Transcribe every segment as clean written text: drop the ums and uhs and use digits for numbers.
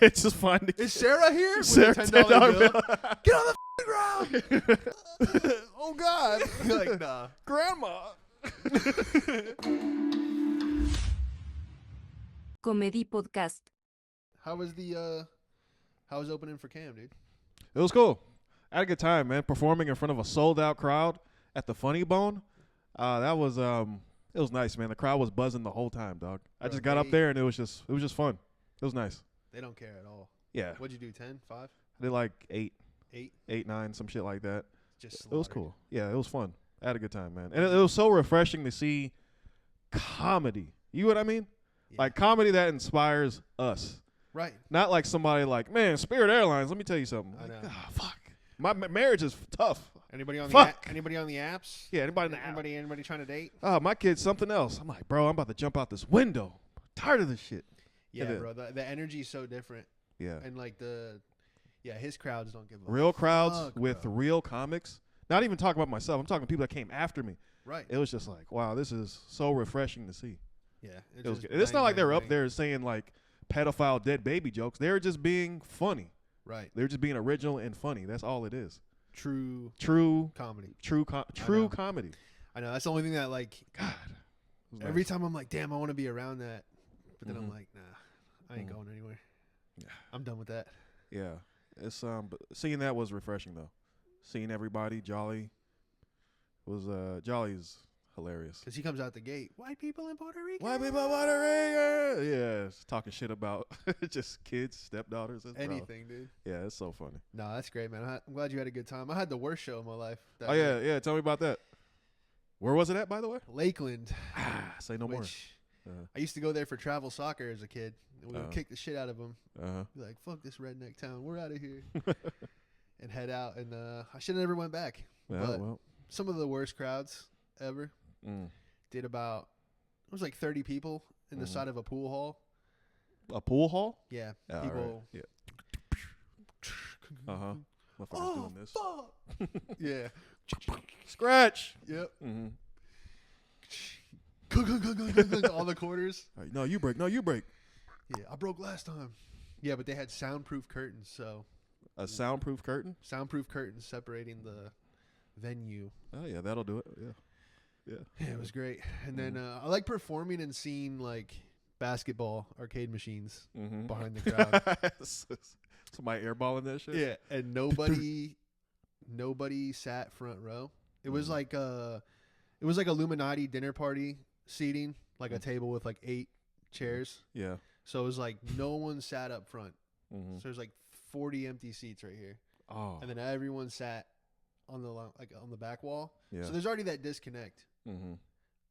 Just finding. Is Sarah here? With Sarah, a $10 bill. bill. Get on the ground. Oh God. You're like, nah. Grandma. Comedy Podcast. How was opening for Cam, dude? It was cool. I had a good time, man. Performing in front of a sold out crowd at the Funny Bone. That was it was nice, man. The crowd was buzzing the whole time, dog. I just got up there and it was just fun. It was nice. They don't care at all. Yeah. What'd you do? 10, 5? I did like 8, 8? 9, some shit like that. Just It was slaughtered. cool. Yeah, it was fun. I had a good time, man. And it was so refreshing to see comedy. You know what I mean? Yeah. Like comedy that inspires us. Right. Not like somebody like, man, Spirit Airlines, let me tell you something. I know. Like, fuck. My marriage is tough. Anybody on Fuck. anybody on the apps? Yeah, anybody in the app. Anybody trying to date? Oh, my kid's something else. I'm like, bro, I'm about to jump out this window. I'm tired of this shit. Yeah, It is. bro. The energy is so different, Yeah. and like his crowds don't give a Real crowds fuck, with bro. real comics. Not even talking about myself. I'm talking people that came after me. Right. It was just like, wow, this is so refreshing to see. Yeah. It was just good. It's not bang, like they bang, were up bang. there saying like pedophile dead baby jokes. They were just being funny. Right. They were just being original and funny. That's all it is. True True comedy. true comedy. I know. That's the only thing that like God. It was every nice. time I'm like, damn, I want to be around that, but then I'm Mhm. like, nah, I ain't Mhm. going anywhere. Yeah. I'm done with that. Yeah. It's but seeing that was refreshing though. Seeing everybody jolly was Jolly's hilarious. Because he comes out the gate. White people in Puerto Rico. White people Puerto Rico. Yeah, talking shit about just kids, stepdaughters, and Anything, dude. Yeah, it's so funny. No, that's great, man. I'm glad you had a good time. I had the worst show of my life. that Oh yeah, night. yeah. Tell me about that. Where was it at, by the way? Lakeland. Say no more. Which Uh I used to go there for travel soccer as a kid. We would Uh-huh. kick the shit out of them. huh. Be like, fuck this redneck town. We're out of here. And head out. And I should have never went back. Yeah. But Well. some of the worst crowds ever. Mm. Did about, it was like 30 people in the Mhm. side of a pool hall. A pool hall. Yeah. Yeah, all People. right. Yeah. Uh huh. Motherfuckers Oh, doing this. fuck. Yeah. Scratch. Yep. Mm-hmm. All the quarters. No, you break. No, you break. Yeah, I broke last time. Yeah, but they had soundproof curtains, so A soundproof curtain. soundproof curtains separating the venue. Oh yeah, that'll do it. Yeah. Yeah. Yeah, it was great. And then I like performing and seeing like basketball arcade machines Mm-hmm. behind the crowd. Somebody airballing that shit. Yeah, and nobody sat front row. It was like Illuminati dinner party seating, like a table with like 8 chairs. Yeah. So it was like no one sat up front. Mm-hmm. So there's like 40 empty seats right here, Oh. and then everyone sat on the back wall. Yeah. So there's already that disconnect. Mm-hmm.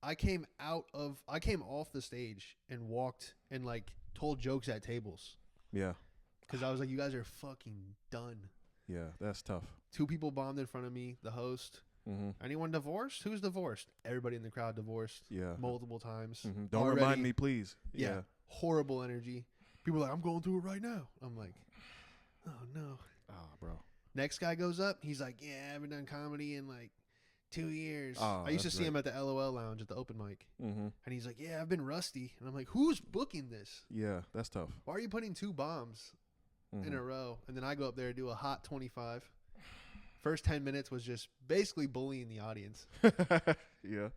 I came off the stage and walked and like told jokes at tables Yeah. because I was like, you guys are fucking done. Yeah. That's tough. 2 people bombed in front of me. The host. Mm-hmm. Anyone divorced? Who's divorced? Everybody in the crowd divorced Yeah. multiple times. Mm-hmm. Don't Already- remind me, please. Yeah. Horrible energy. People are like, I'm going through it right now. I'm like, oh no. Oh, bro. Next guy goes up. He's like, yeah, I haven't done comedy in like 2 years. Oh, I used to that's see him at the LOL lounge at the open mic. Mm-hmm. And he's like, yeah, I've been rusty. And I'm like, who's booking this? Yeah. That's tough. Why are you putting 2 bombs in a row? And then I go up there and do a hot 25. First 10 minutes was just basically bullying the audience. Yeah.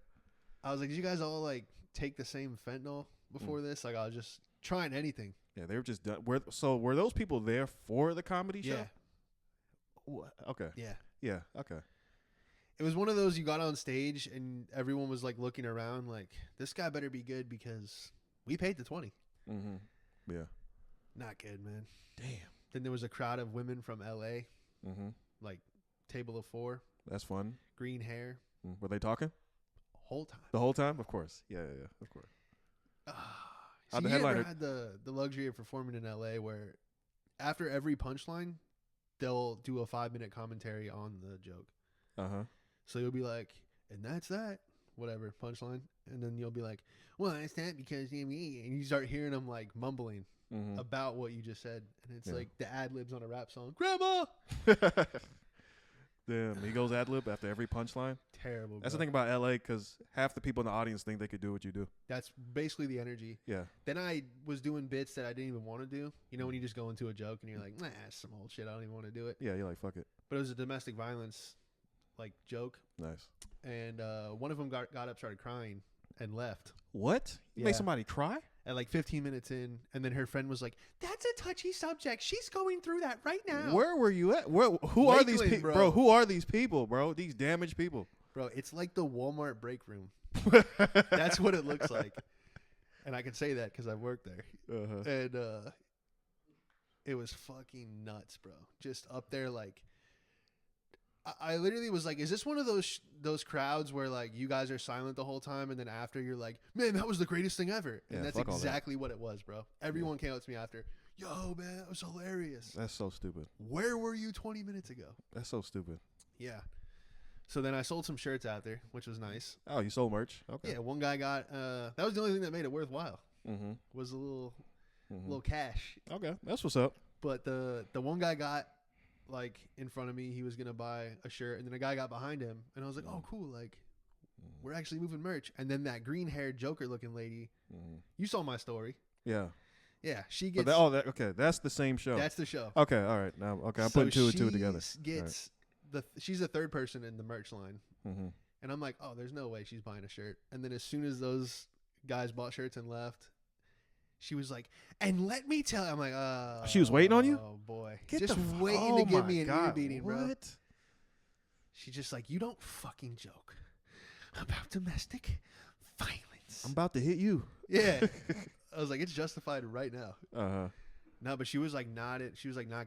I was like, did you guys all like take the same fentanyl before this? Like I was just trying anything. Yeah. They were just done. Were those people there for the comedy show? Yeah. Okay. Yeah. Yeah. Okay. It was one of those you got on stage and everyone was like looking around like, this guy better be good because we paid the 20. Mm-hmm. Yeah. Not good, man. Damn. Then there was a crowd of women from LA, Mm-hmm. like table of 4, That's fun. green hair, Were they talking whole time. the whole time? Of course. Yeah. Yeah. Of course. So the you ever headliner- had the luxury of performing in LA where after every punchline, they'll do a 5-minute commentary on the joke. Uh huh. So you'll be like, and that's that, whatever, punchline. And then you'll be like, well, that's that because, and you start hearing them like mumbling Mm-hmm. about what you just said. And it's Yeah. like the ad libs on a rap song. Grandma! Damn, Migos ad lib after every punchline. Terrible. That's the bro. thing about LA, because half the people in the audience think they could do what you do. That's basically the energy. Yeah. Then I was doing bits that I didn't even want to do. You know, when you just go into a joke and you're like, nah, it's some old shit. I don't even want to do it. Yeah, you're like, fuck it. But it was a domestic violence like joke, Nice. and one of them got up, started crying, and left. What? You Yeah. made somebody cry? At like 15 minutes in, and then her friend was like, "That's a touchy subject. She's going through that right now." Where were you at? Who are these Lakeland, people, bro. Who are these people, bro? These damaged people. Bro, it's like the Walmart break room. That's what it looks like, and I can say that because I worked there. Uh-huh. And it was fucking nuts, bro. Just up there, like, I literally was like, "Is this one of those crowds where like you guys are silent the whole time, and then after you're like, man, that was the greatest thing ever?" And Yeah, that's fuck all that. exactly what it was, bro. Everyone came up to me after, "Yo, man, that was hilarious. That's so stupid. Where were you 20 minutes ago?" That's so stupid. Yeah. So then I sold some shirts out there, which was nice. Oh, you sold merch? Okay. Yeah, one guy got that was the only thing that made it worthwhile. Mm-hmm. Was a little Mm-hmm. cash. Okay, that's what's up. But the one guy got like in front of me, he was gonna buy a shirt, and then a guy got behind him, and I was like, "Oh, cool! Like, we're actually moving merch." And then that green-haired Joker-looking lady, Mm-hmm. you saw my story. Yeah. Yeah, she But gets. okay, that's the same show. That's the show. Okay, all right. Now, okay, I'm So putting two and two together. she Gets she's the third person in the merch line, Mm-hmm. and I'm like, "Oh, there's no way she's buying a shirt." And then as soon as those guys bought shirts and left, she was like, "And let me tell you," I'm like, "Oh." She was waiting on you? Oh boy, Get just the waiting to give me an ear beating, bro. What? She's just like, "You don't fucking joke about domestic violence." I'm about to hit you. Yeah. I was like, it's justified right now. Uh-huh. No, but she was like not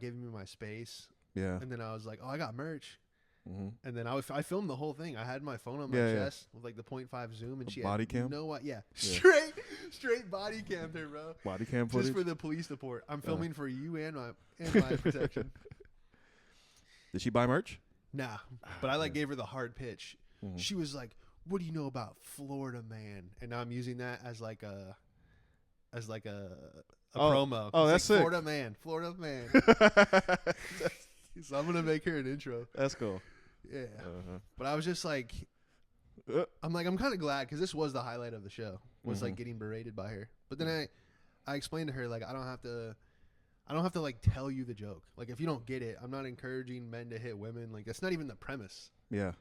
giving me my space. Yeah. And then I was like, "Oh, I got merch." Mm-hmm. And then I filmed the whole thing. I had my phone on my Yeah, yeah. chest with like the 0.5 zoom, and A she body had cam? no what? Yeah. Yeah. Straight body cam there, bro. Body cam footage. Just for the police report. I'm filming for you and my protection. Did she buy merch? Nah, but I like Yeah. gave her the hard pitch. Mhm. She was like, "What do you know about Florida man?" And now I'm using that as like a Oh. promo. Oh, It's that's like, sick. Florida man. So I'm gonna make her an intro. That's cool. Yeah, Uh-huh. but I was just like, I'm kind of glad because this was the highlight of the show was like Mhm. getting berated by her. But then I explained to her like I don't have to like tell you the joke. Like if you don't get it, I'm not encouraging men to hit women. Like that's not even the premise. Yeah.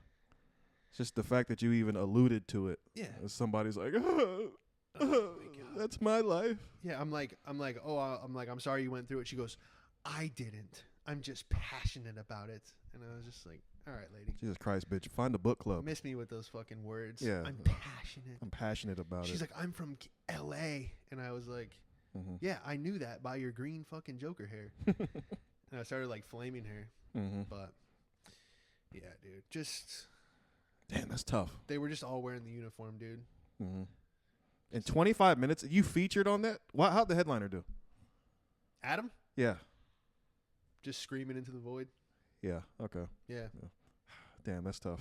It's just the fact that you even alluded to it. Yeah. Somebody's like, Oh my God. that's my life. Yeah, I'm like, I'm sorry you went through it. She goes, "I didn't. I'm just passionate about it." And I was just like, "All right, lady, Jesus Christ, bitch. Find a book club. miss me with those fucking words." Yeah. I'm passionate. I'm passionate about She's it. like, "I'm from L.A." And I was like, Mm-hmm. "Yeah, I knew that by your green fucking Joker hair." And I started like flaming her, Mm-hmm. but yeah, dude, just Damn, that's tough. they were just all wearing the uniform, dude. Mm-hmm. In 25 minutes, you featured on that? How'd the headliner do? Adam Yeah. just screaming into the void. Yeah. Okay. Yeah. Damn, that's tough.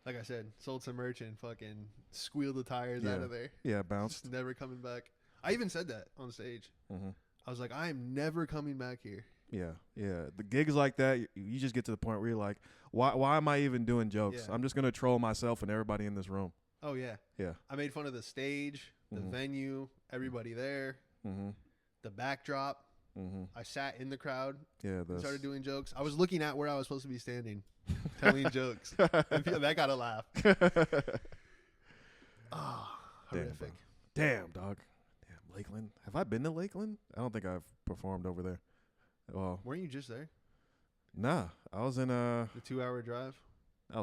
Like I said, sold some merch and fucking squealed the tires out Yeah. of there. Yeah, bounced. Just never coming back. I even said that on stage. Mm-hmm. I was like, I am never coming back here. Yeah, yeah. The gigs like that, you just get to the point where you're like, why am I even doing jokes? Yeah. I'm just gonna troll myself and everybody in this room. Oh, yeah. Yeah. I made fun of the stage, the Mhm. venue, everybody there, Mm-hmm. the backdrop. Mm-hmm. I sat in the crowd Yeah. and started doing jokes. I was looking at where I was supposed to be standing, telling jokes. And that got a laugh. Oh, Damn, horrific. bro. Damn, dog. Damn, Lakeland. Have I been to Lakeland? I don't think I've performed over there. Well, Weren't you just there? nah. I was in The 2-hour drive?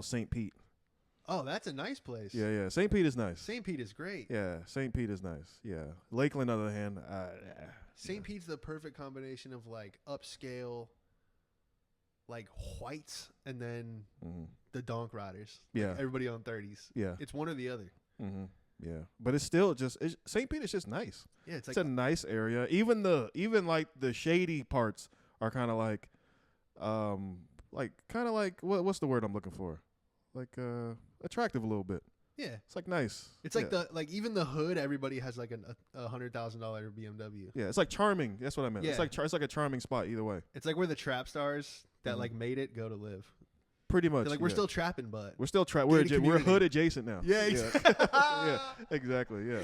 St. Pete. Oh, that's a nice place. Yeah, yeah. St. Pete is nice. St. Pete is great. Yeah, St. Pete is nice. Yeah. Lakeland, on the other hand, St. Pete's the perfect combination of like upscale, like whites, and then Mm-hmm. the donk riders. Yeah. Like everybody on 30s. Yeah. It's one or the other. Mm-hmm. Yeah. But it's still St. Pete is just nice. Yeah, it's It's like a nice area. Even like the shady parts are kind of like what's the word I'm looking for? Like attractive a little bit. yeah. It's like nice. It's like Yeah. even the hood. Everybody has like a $100,000 BMW. Yeah, it's like charming. That's what I meant. Yeah. It's like it's like a charming spot either way. It's like where the trap stars that Mhm. like made it go to live. Pretty much. They're like, we're still trapping, but we're still We're we're hood adjacent now. yeah, exactly. Yeah, exactly. Yeah,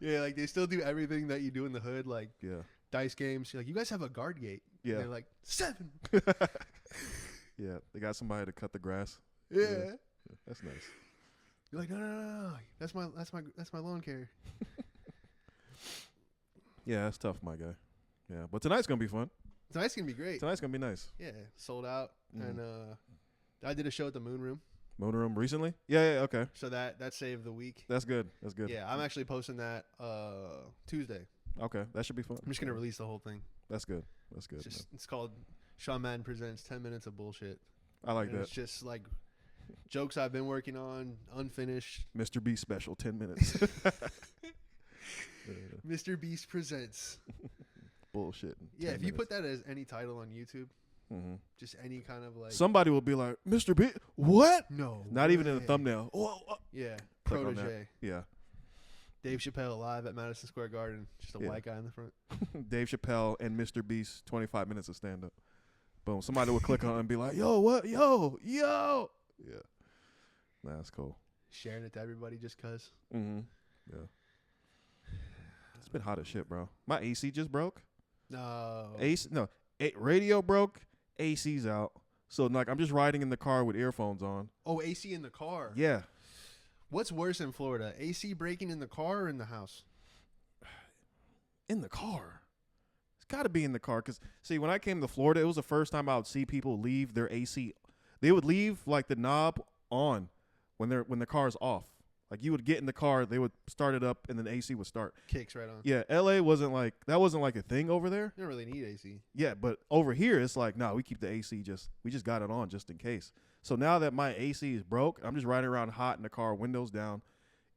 Yeah, like they still do everything that you do in the hood, like yeah, dice games. You're like, you guys have a guard gate. yeah. And they're like 7. Yeah, they got somebody to cut the grass. Yeah. Yeah. That's nice. You're like, no. That's my lawn care. Yeah, that's tough, my guy. Yeah, but tonight's gonna be fun. Tonight's gonna be great. Tonight's gonna be nice. Yeah, sold out, Mhm. and I did a show at the Moon Room, Moon Room recently? Yeah, okay. so that saved the week. That's good. That's good. Yeah, I'm actually posting that Tuesday. Okay, that should be fun. I'm just gonna release the whole thing. That's good. That's good. It's called Sean Madden Presents 10 Minutes of Bullshit. I like And that. It's just like jokes I've been working on, unfinished. Mr. B special, 10 minutes. Mr. Beast Presents. Bullshit. Yeah, if you put that as any title on YouTube, just any kind of like somebody will be like, Mr. B, what? no, Not even in the way. thumbnail. Oh. Yeah, Click on that. protege. Yeah. Dave Chappelle live at Madison Square Garden. Just a Yeah. white guy in the front. Dave Chappelle and Mr. Beast, 25 minutes of stand up. Boom. Somebody would click on it and be like, yo, what? Yo. Yeah. Nah, that's cool. Sharing it to everybody just cause. Yeah. It's been hot as shit, bro. My AC just broke. No. Radio broke. AC's out. So like I'm just riding in the car with earphones on. Oh, AC in the car. Yeah. What's worse in Florida? AC breaking in the car or in the house? In the car. It's got to be in the car. Because, see, when I came to Florida, it was the first time I would see people leave their AC. They would leave, like, the knob on when the car's off. Like, you would get in the car, they would start it up, and then the AC would start. Kicks right on. Yeah, L.A. wasn't like a thing over there. You don't really need AC. Yeah, but over here, it's like, no, we keep the AC we just got it on just in case. So now that my AC is broke, I'm just riding around hot in the car, windows down.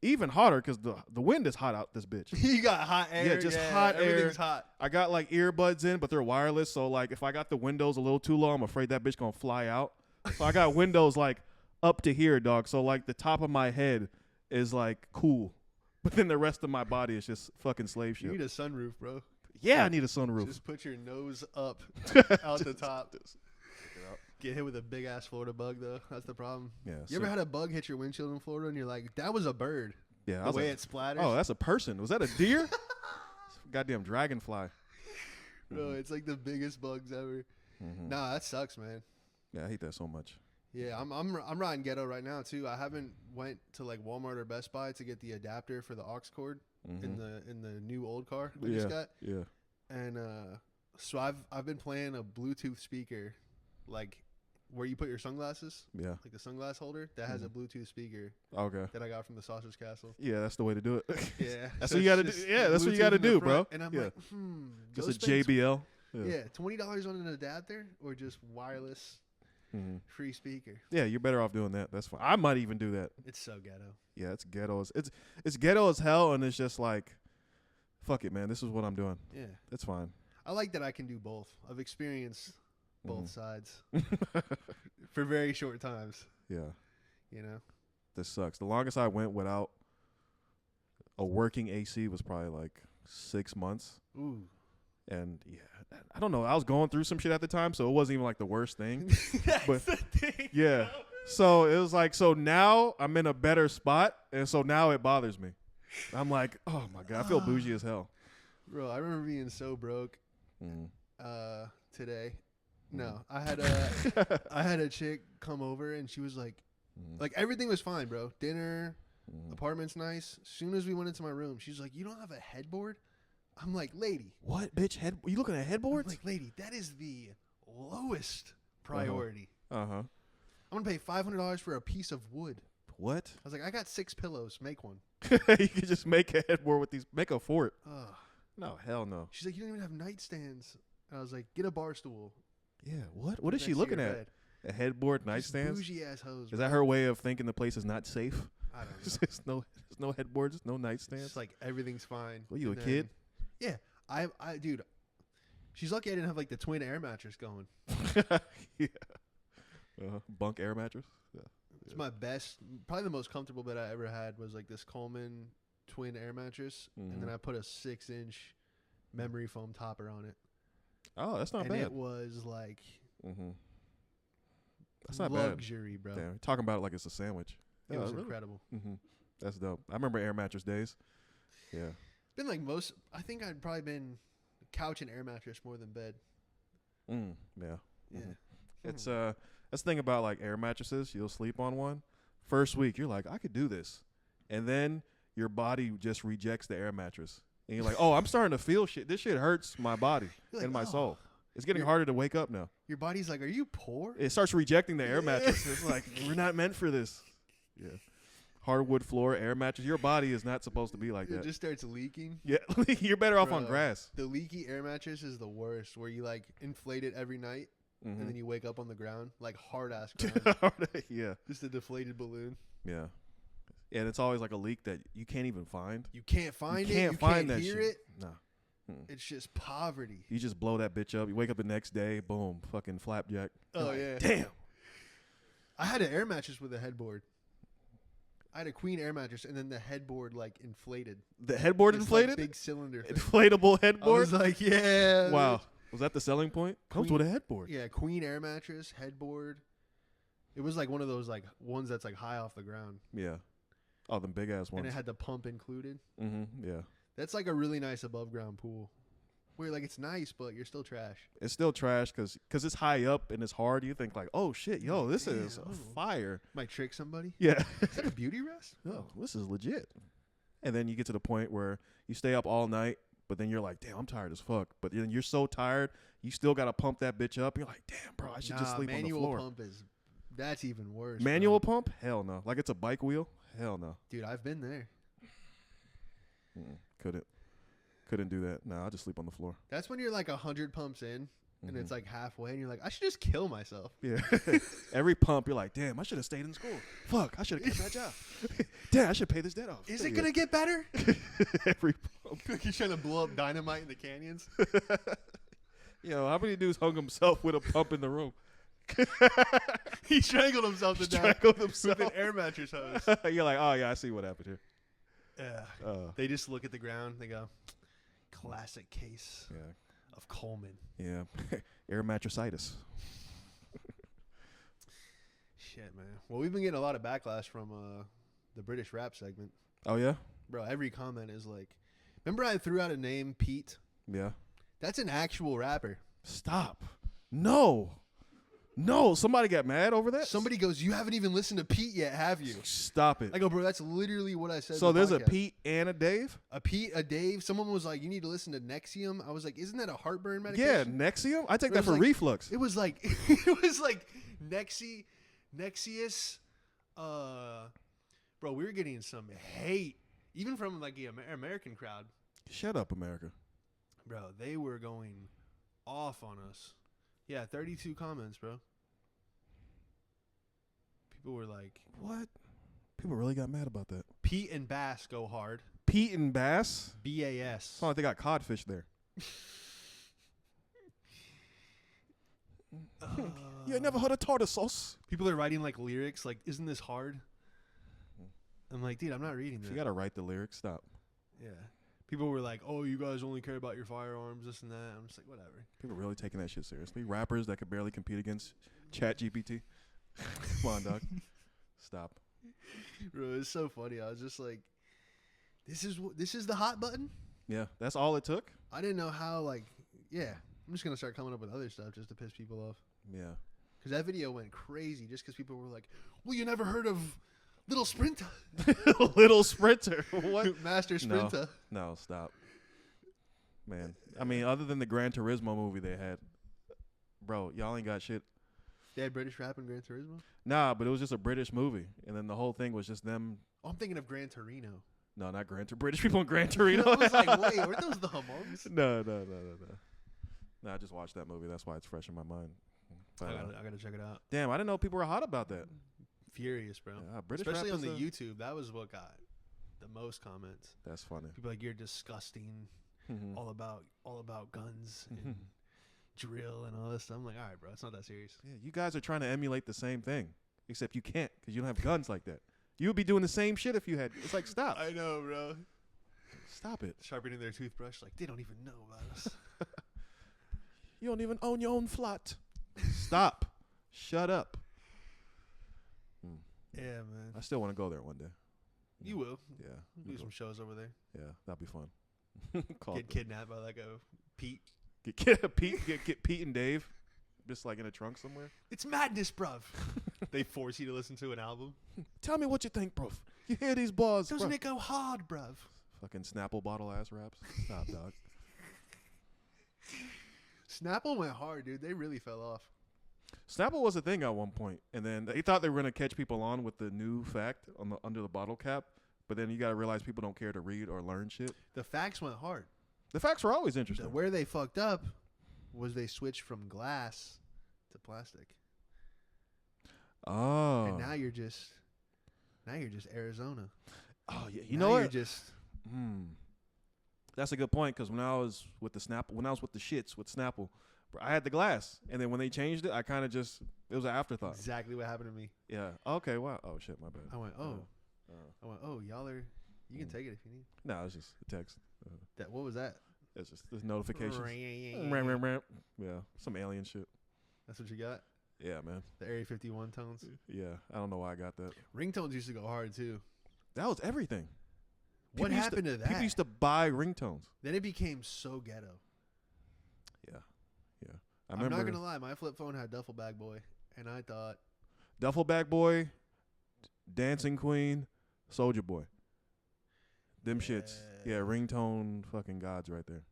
Even hotter because the wind is hot out this bitch. You got hot air. Yeah, just hot air. Everything's hot. I got like earbuds in, but they're wireless. So like if I got the windows a little too low, I'm afraid that bitch gonna fly out. So I got windows like up to here, dog. So like the top of my head is like cool, but then the rest of my body is just fucking slave You ship. need a sunroof, bro. Yeah, I need a sunroof. Just put your nose up out the top. Get hit with a big ass Florida bug though. That's the problem. Yeah. You ever had a bug hit your windshield in Florida and you're like, that was a bird. Yeah. The way it splatters. Oh, that's a person. Was that a deer? Goddamn dragonfly. Bro, it's like the biggest bugs ever. Nah, that sucks, man. Yeah, I hate that so much. Yeah, I'm riding ghetto right now too. I haven't went to like Walmart or Best Buy to get the adapter for the aux cord in the new old car we just got. Yeah. And so I've been playing a Bluetooth speaker, like where you put your sunglasses. Yeah. Like the sunglass holder that has a Bluetooth speaker Okay. that I got from the Sausage Castle. Yeah, that's the way to do it. Yeah, That's so what you it's gotta do. just Yeah, that's what you Bluetooth gotta in the do, front, bro. And I'm Yeah. like, Just go a spend JBL. Yeah, $20 on an adapter or just wireless free speaker. Yeah, you're better off doing that. That's fine. I might even do that. It's so ghetto. Yeah, it's ghetto. It's ghetto as hell, and it's just like, fuck it, man. This is what I'm doing. Yeah, That's fine. I like that I can do both. I've experienced both sides for very short times. Yeah, You know, this sucks. The longest I went without a working AC was probably like 6 months. ooh, And yeah, I don't know. I was going through some shit at the time, so it wasn't even like the worst thing. that's But- the thing. Yeah. So it was like, so now I'm in a better spot, and so now it bothers me. I'm like, oh my god, I feel bougie as hell. Bro, I remember being so broke Mm. today. No, I had a chick come over and she was like everything was fine, bro. Dinner, apartment's nice. As soon as we went into my room, she's like, "You don't have a headboard?" I'm like, "Lady, What, bitch? You looking at I'm headboards? like, lady, that is the lowest priority. Uh huh. I'm gonna pay $500 for a piece of wood." What? I was like, "I got 6 pillows. Make one." You could just make a headboard with these. Make a fort. Ugh. No, hell no. She's like, "You don't even have nightstands." I was like, "Get a bar stool." Yeah. What is she next to looking your at? bed. A headboard, Just nightstands. bougie ass hoes. Is that her way of thinking the place is not safe? I don't know. There's no headboards, no It's nightstands. just like everything's fine. What, you And a kid? then- Yeah, I dude. She's lucky I didn't have like the twin air mattress going. Yeah. Bunk air mattress. Yeah. It's my best, probably the most comfortable bed I ever had was like this Coleman twin air mattress, and then I put a 6-inch memory foam topper on it. Oh, that's not and bad. it was like That's not bad. Luxury, bro. Damn, talking about it like it's a sandwich. It was incredible. Mm-hmm. That's dope. I remember air mattress days. Yeah. Been like I think I'd probably been couch and air mattress more than bed. Yeah. Yeah. It's that's the thing about like air mattresses. You'll sleep on one. First week, you're like, I could do this, and then your body just rejects the air mattress, and you're like, oh, I'm starting to feel shit. This shit hurts my body You're like, and my oh. soul. It's getting harder to wake up now. Your body's like, are you poor? It starts rejecting the air mattress. It's like, we're not meant for this. Yeah. Hardwood floor, air mattress. Your body is not supposed to be like It that. just starts leaking. Yeah. You're better off on Bro, grass. The leaky air mattress is the worst, where you like inflate it every night and then you wake up on the ground, like hard ass ground. Yeah. Just a deflated balloon. Yeah. And it's always like a leak that you can't even find. You can't find You it. can't You find can't that hear shit. it. No. It's just poverty. You just blow that bitch up. You wake up the next day, boom, fucking flapjack. Oh, You're yeah. Damn. I had an air mattress with a headboard. I had a queen air mattress, and then the headboard like inflated. The headboard This, inflated? like, big cylinder thing. Inflatable I headboard? was like, yeah. Wow. Was that the selling point? Comes Queen- with a headboard. Yeah, queen air mattress, headboard. It was like one of those like ones that's like high off the ground, Yeah. Oh, them big ass and ones. it had the pump included. Yeah. That's like a really nice above ground pool, where like it's nice, but you're still trash. It's still trash because it's high up and it's hard. You think like, oh shit, yo, this is Damn. fire. Might trick somebody. Yeah. Is that a beauty rest? Oh, this is legit. And then you get to the point where you stay up all night, but then you're like, damn, I'm tired as fuck. But then you're so tired, you still got to pump that bitch up. You're like, damn, bro, I should just sleep on the manual floor. pump that's even worse. Manual bro. pump? Hell no. Like it's a bike wheel? Hell no. Dude, I've been there. Couldn't do that. No, I'll just sleep on the floor. That's when you're like 100 pumps in, and it's Mhm. like halfway, and you're like, I should just kill myself. Yeah. Every pump, you're like, damn, I should have stayed in school. Fuck, I should have kept that job. Damn, I should pay this debt off. Is it gonna get better? Every pump. He's trying to blow up dynamite in the canyons. Yo, how many dudes hung himself with a pump in the room? He strangled himself to death Strangled with himself. an air mattress hose. You're like, oh yeah, I see what happened here. Yeah. Uh, They just look at the ground. They go, classic case yeah, of Coleman. yeah. Air mattressitis. Shit, man. Well, we've been getting a lot of backlash from the British rap segment. Oh yeah, Bro, every comment is like, remember I threw out a name, Pete? yeah. That's an actual rapper. Stop. No. Somebody got mad over that. Somebody goes, you haven't even listened to Pete yet, have you? Stop it. I go, bro, that's literally what I said. So in the there's a podcast. Pete and a Dave. A Pete, a Dave. Someone was like, you need to listen to Nexium. I was like, isn't that a heartburn Yeah, medication? Nexium. I take It that was for like- reflux. It was like Nexius. Bro, we were getting some hate, even from like the American crowd. Shut up, America. Bro, they were going off on us. Yeah, 32 comments, bro. People were like, What? People really got mad about that. Pete and Bass go hard. Pete and Bass. BAS. It's not like they got codfish there. You ain't never heard of tartar sauce. People are writing like lyrics, like, isn't this hard? I'm like, dude, I'm not reading If that. you gotta write the lyrics, stop. Yeah. People were like, oh, you guys only care about your firearms, this and that. I'm just like, whatever. People really taking that shit seriously. Rappers that could barely compete against Chat GPT. Come on, dog. Stop. Bro, it's so funny. I was just like, this is the hot button? Yeah, that's all it took. I didn't know how, like, yeah. I'm just going to start coming up with other stuff just to piss people off. Yeah. Because that video went crazy just because people were like, well, you never heard of Little Sprinter? Little Sprinter. What? Master Sprinter. No, stop. Man. I mean, other than the Gran Turismo movie they had, bro, y'all ain't got shit. They had British rap in Gran Turismo? Nah, but it was just a British movie. And then the whole thing was just them. Oh, I'm thinking of Gran Torino. No, not Gran Torino. British people in Gran Torino. I was like, wait, weren't those the Humongs? No. No, I just watched that movie. That's why it's fresh in my mind. But, I gotta check it out. damn, I didn't know people were hot about that. Furious, bro. Yeah, British Especially rap on the is YouTube. That was what got the most comments. That's funny. People like, you're disgusting. Mhm. All about guns and drill and all this stuff. I'm like, all right, bro, it's not that serious. Yeah, you guys are trying to emulate the same thing, except you can't because you don't have guns like that. You would be doing the same shit if you had. It's like, stop. I know, bro. Stop it. Sharpening their toothbrush, like they don't even know about us. You don't even own your own flat. Stop. Shut up. Yeah, man. I still want to go there one day. You will. Yeah. Do some shows over there. Yeah, that'd be fun. Get kidnapped by like a Pete. Get Pete and Dave, just like in a trunk somewhere. It's madness, bruv. They force you to listen to an album. Tell me what you think, bro. You hear these bars? Doesn't bruv? it go hard, bruv? Fucking Snapple bottle ass raps. Stop, dog. Snapple went hard, dude. They really fell off. Snapple was a thing at one point, and then they thought they were gonna catch people on with the new fact on the under the bottle cap. But then you gotta realize people don't care to read or learn shit. The facts went hard. The facts were always interesting. Where they fucked up was they switched from glass to plastic. Oh. And now you're just Arizona. Oh yeah. You Now know what? You're just That's a good point because when I was with the shits with Snapple, bro, I had the glass, and then when they changed it, I kind of just it was an afterthought. exactly what happened to me. Yeah. Okay. Wow. Oh shit. My bad. I went, y'all are. You can take it if you need. No, it's just a text. That what was that? It's just there's notifications. Yeah. Some alien shit. That's what you got. Yeah, man. The Area 51 tones. Yeah. I don't know why I got that. Ringtones used to go hard too. That was everything. What happened to that? People used to buy ringtones. Then it became so ghetto. Yeah. Yeah. I'm not gonna lie, my flip phone had Duffel Bag Boy, and I thought Duffel Bag Boy, Dancing Queen, Soldier Boy. Them shits. Yeah, ringtone fucking gods right there.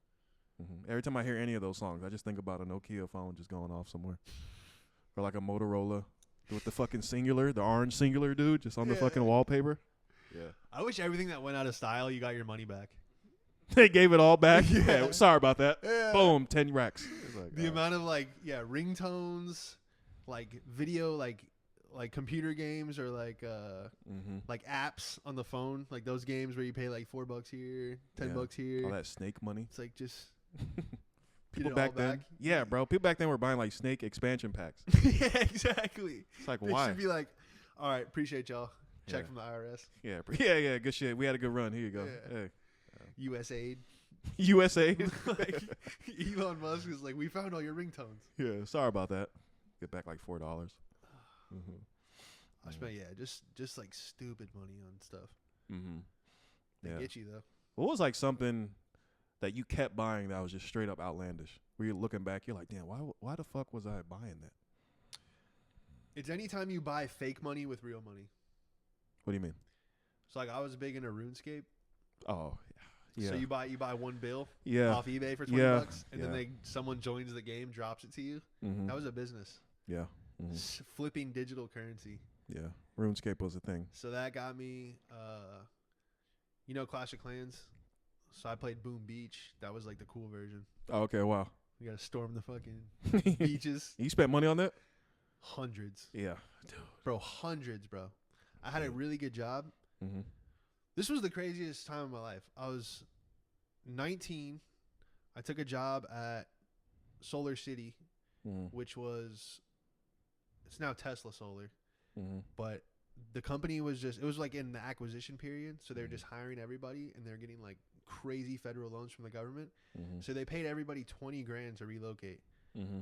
Every time I hear any of those songs, I just think about a Nokia phone just going off somewhere. Or like a Motorola with the fucking singular, the orange singular dude just on the fucking wallpaper. Yeah. I wish everything that went out of style, you got your money back. They gave it all back. Yeah. Sorry about that. Yeah. Boom, 10 racks. Like, The amount of ringtones, like video, like computer games or like apps on the phone, like those games where you pay like $4 here, $10 here. All that snake money. It's like just People it back all then. back. Yeah, bro. People back then were buying like snake expansion packs. Yeah, exactly. It's like, They why? should be like, all right, appreciate y'all. Check Yeah. from the IRS. Yeah. Good shit. We had a good run. Here you go. Yeah. Hey. USAID. USA. Like Elon Musk was like, we found all your ringtones. Yeah. Sorry about that. Get back like $4. I spent just like stupid money on stuff. They Yeah. get you though. What was like something that you kept buying that was just straight up outlandish? Where you're looking back, you're like, damn, why the fuck was I buying that? It's anytime you buy fake money with real money. What do you mean? So like I was big into RuneScape. Oh, yeah. So you buy one bill Yeah. off eBay for $20, Yeah. and then someone joins the game, drops it to you. That was a business. Yeah. Flipping digital currency. Yeah. RuneScape was a thing. So that got me, Clash of Clans. So I played Boom Beach. That was like the cool version. Oh, okay. Wow. You got to storm the fucking beaches. You spent money on that? Hundreds. Yeah. Bro, hundreds, bro. I had a really good job. This was the craziest time of my life. I was 19. I took a job at Solar City, which was, it's now Tesla Solar. But the company was it was like in the acquisition period. So they're just hiring everybody and they're getting like crazy federal loans from the government. So they paid everybody $20,000 to relocate.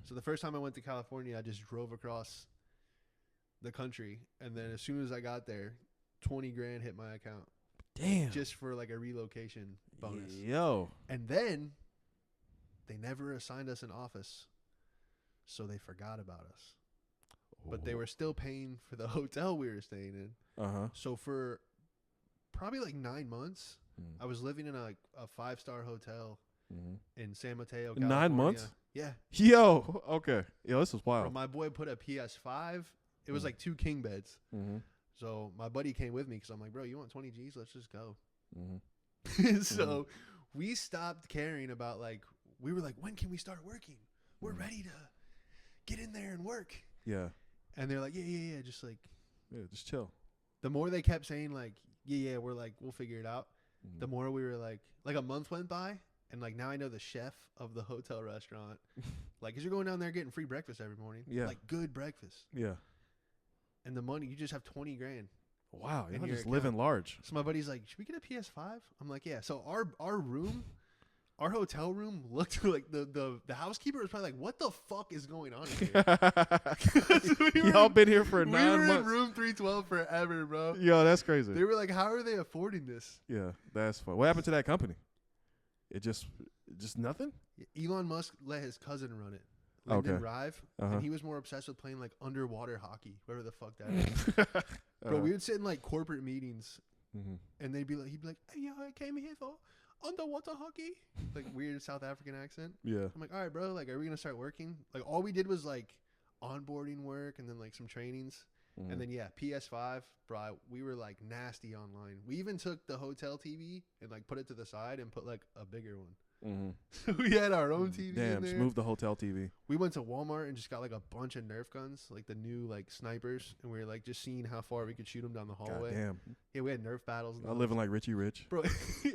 So the first time I went to California, I just drove across the country. And then as soon as I got there, $20,000 hit my account. Damn. Just for like a relocation bonus. Yo. And then they never assigned us an office. So they forgot about us. But they were still paying for the hotel we were staying in. So for probably like 9 months, I was living in a 5-star hotel in San Mateo, California. 9 months? Yeah. Yo. Okay. Yo, this is wild. Bro, my boy put a PS5. It was like 2 king beds. So my buddy came with me because I'm like, bro, you want 20 G's? Let's just go. So we stopped caring about we were like, when can we start working? We're ready to get in there and work. Yeah. And they're like, yeah, just just chill. The more they kept saying yeah, we're like, we'll figure it out. The more we were like a month went by and now I know the chef of the hotel restaurant. Cause you're going down there getting free breakfast every morning. Yeah. Good breakfast. Yeah. And the money, you just have $20,000. Wow. You're your just living large. So my buddy's like, should we get a PS5? I'm like, yeah. So our room our hotel room looked like the housekeeper was probably like, what the fuck is going on here? Y'all been here for We 9 were in months. room 312 forever, bro. Yo, that's crazy. They were like, how are they affording this? Yeah, that's fun. What happened to that company? It just nothing? Elon Musk let his cousin run it. Lyndon Okay. Rive. Uh-huh. And he was more obsessed with playing like underwater hockey, whatever the fuck that is. Bro, we would sit in like corporate meetings Mhm. and he'd be like, hey, yeah, I came here for underwater hockey. Like weird South African accent. Yeah. I'm like, all right, bro, like, are we going to start working? Like, all we did was like onboarding work and then like some trainings. Mhm. And then, yeah, PS5, bro, we were like nasty online. We even took the hotel TV and like put it to the side and put like a bigger one. Mhm. We had our own TV in Damn, there. just move the hotel TV. We went to Walmart and just got like a bunch of Nerf guns, like the new like snipers, and we were like just seeing how far we could shoot them down the God hallway. damn. Yeah, we had Nerf battles. And I'm all living like Richie Rich. bro,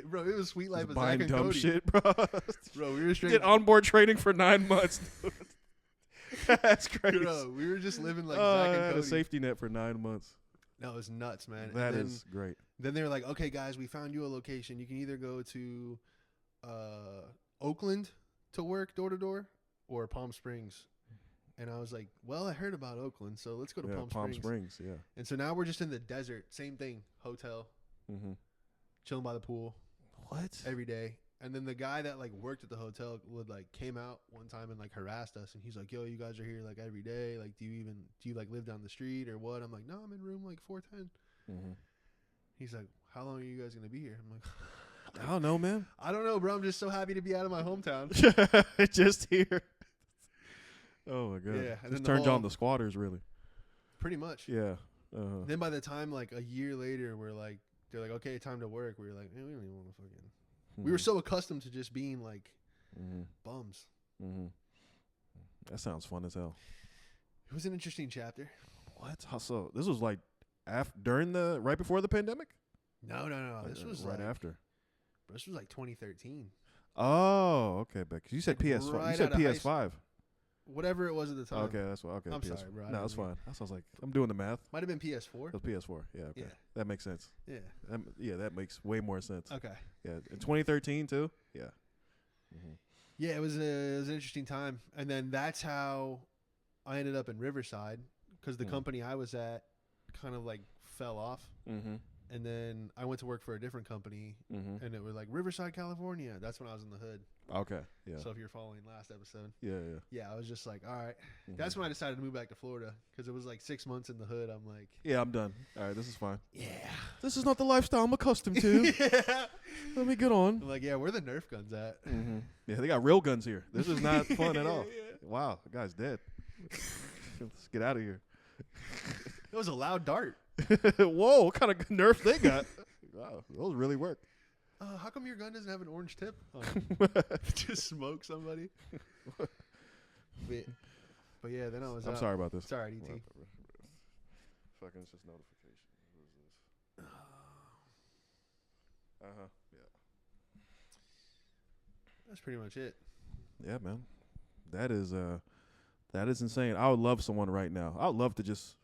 bro, it was sweet life Just of buying Zach and dumb Cody. shit, bro. Bro, we were straight. Did onboard training for 9 months. Dude. That's crazy. Bro, we were just living like I Zach and had Cody. a safety net for 9 months. No, it was nuts, man. That and is great. Then they were like, okay, guys, we found you a location. You can either go to Oakland to work door to door or Palm Springs. And I was like, well, I heard about Oakland, so let's go to Yeah, Palm Springs. Yeah. And so now we're just in the desert. Same thing. Hotel, Mm-hmm. chilling by the pool What? every day. And then the guy that like worked at the hotel would like came out one time and like harassed us. And he's like, yo, you guys are here like every day. Like, do you like live down the street or what? I'm like, no, I'm in room like 410. Mm-hmm. He's like, how long are you guys going to be here? I'm like, I don't know, man. I don't know, bro. I'm just so happy to be out of my hometown. Just here. Oh my god. Yeah, and then Just the turned whole- on the squatters, really. Pretty much. Yeah. Uh-huh. Then by the time like a year later, they're like, okay, time to work. We were like, we don't even want to fucking. We were so accustomed to just being like Mm-hmm. bums. Mm-hmm. That sounds fun as hell. It was an interesting chapter. What? How so? This was like right before the pandemic? No. This was right like, after. This was like 2013. Oh, okay, Beck. You said Like PS5. right You said out of high PS5. Whatever it was at the time. Okay, that's what. Okay, I'm PS4. sorry, bro. I No, don't that's really- fine. That sounds like I'm doing the math. Might have been PS4. It was PS4. Yeah. Okay. Yeah. That makes sense. Yeah. That makes way more sense. Okay. Yeah. In 2013 too. Yeah. Mm-hmm. Yeah, it was an interesting time, and then that's how I ended up in Riverside because the Mm. company I was at kind of like fell off, Mm-hmm. and then I went to work for a different company, Mm-hmm. and it was like Riverside, California. That's when I was in the hood. Okay. Yeah. So if you're following last episode, Yeah. yeah, I was just like, all right. Mhm. That's when I decided to move back to Florida because it was like 6 months in the hood. I'm like, Yeah, I'm done. All right, this is fine. yeah, This is not the lifestyle I'm accustomed to. yeah. Let me get on. I'm like, yeah, where the Nerf guns at? Mm-hmm. Yeah, they got real guns here. This is not fun at all. Yeah. Wow, the guy's dead. Let's get out of here. It was a loud dart. Whoa, what kind of Nerf they got? Wow, those really work. How come your gun doesn't have an orange tip? Just smoke somebody. But yeah, then I was. I'm sorry about this. It's all right, ET. Fucking, it's just notification. Who is this? Uh-huh. Yeah. That's pretty much it. Yeah, man. That is insane. I would love someone right now. I would love to just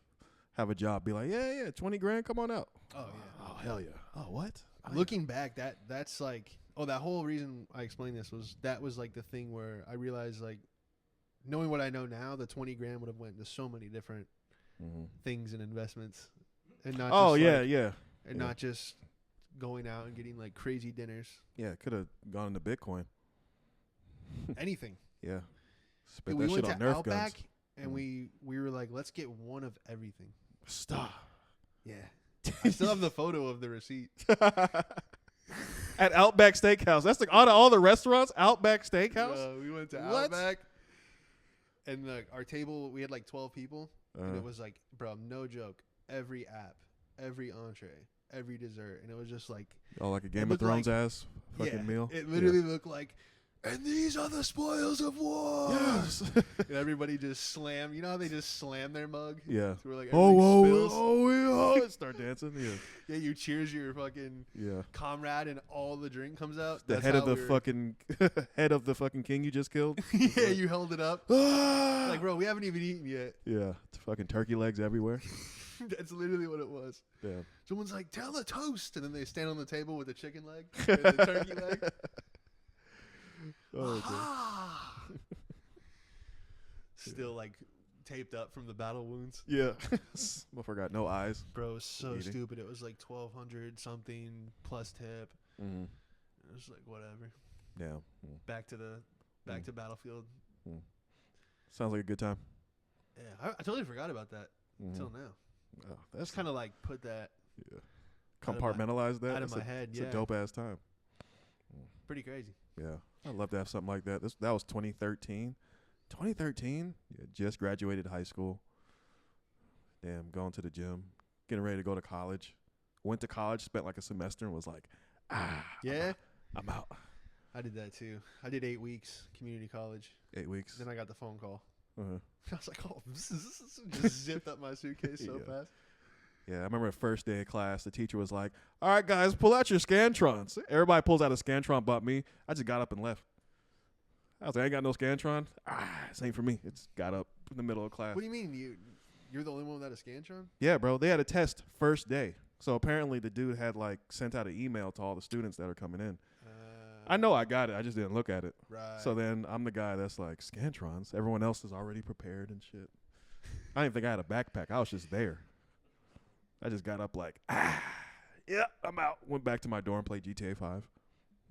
have a job. Be like, yeah, 20 grand, come on out. Oh yeah. Oh, hell yeah. Oh, what? Looking back, that's like, that whole reason I explained this was like the thing where I realized, like, knowing what I know now, the 20 grand would have went into so many different Mm-hmm. things and investments, and not. Oh, just yeah, like, yeah. and Yeah. not just going out and getting like crazy dinners. Yeah, could have gone into Bitcoin. Anything. Yeah. Spent We that went shit to on Nerf Outback, guns. and we were like, let's get one of everything. Stop. Yeah. I still have the photo of the receipt. At Outback Steakhouse. That's like out of all the restaurants, Outback Steakhouse? We went to What? Outback, and our table, we had like 12 people, and it was like, bro, no joke, every app, every entree, every dessert, and it was just like, Oh, like a Game of looked Thrones like- ass fucking yeah, meal? it literally looked like, and these are the spoils of war. Yes. And everybody just slammed. You know how they just slam their mug? Yeah. So we're like, Oh, everything spills. oh, start dancing. Yeah. Yeah, you cheers your fucking Yeah. comrade, and all the drink comes out. The That's head of how the we were- fucking head of the fucking king you just killed. Yeah, you held it up. Ah! Like, bro, we haven't even eaten yet. Yeah. Fucking turkey legs everywhere. That's literally what it was. Yeah. Someone's like, tell the toast. And then they stand on the table with the chicken leg and the turkey leg. Oh, dude. Ah! Still like taped up from the battle wounds. Yeah. Motherfucker got no eyes. Bro, it was so Eating. stupid. It was like 1,200 something plus tip. Mm-hmm. It was like whatever. Yeah. Back to battlefield. Sounds like a good time. Yeah, I totally forgot about that until now. Oh, That's kind of like put that yeah. Compartmentalize that. out of That's my a- head. It's Yeah, a dope ass time. pretty crazy. Yeah. I'd love to have something like that. That was 2013. 2013? Yeah, just graduated high school. Damn, going to the gym. Getting ready to go to college. Went to college, spent like a semester and was like, Yeah, I'm out. I did that too. I did 8 weeks community college. 8 weeks. Then I got the phone call. Uh-huh. I was like, oh, just zipped up my suitcase so Yeah. fast. Yeah, I remember the first day of class, the teacher was like, all right, guys, pull out your Scantrons. Everybody pulls out a Scantron but me. I just got up and left. I was like, I ain't got no Scantron. This ain't for me. It's got up in the middle of class. What do you mean? You're the only one without a Scantron? Yeah, bro. They had a test first day. So apparently the dude had like sent out an email to all the students that are coming in. I know I got it. I just didn't look at it. Right. So then I'm the guy that's like, Scantrons? Everyone else is already prepared and shit. I didn't think I had a backpack. I was just there. I just got up like, yeah, I'm out. Went back to my dorm, played GTA 5.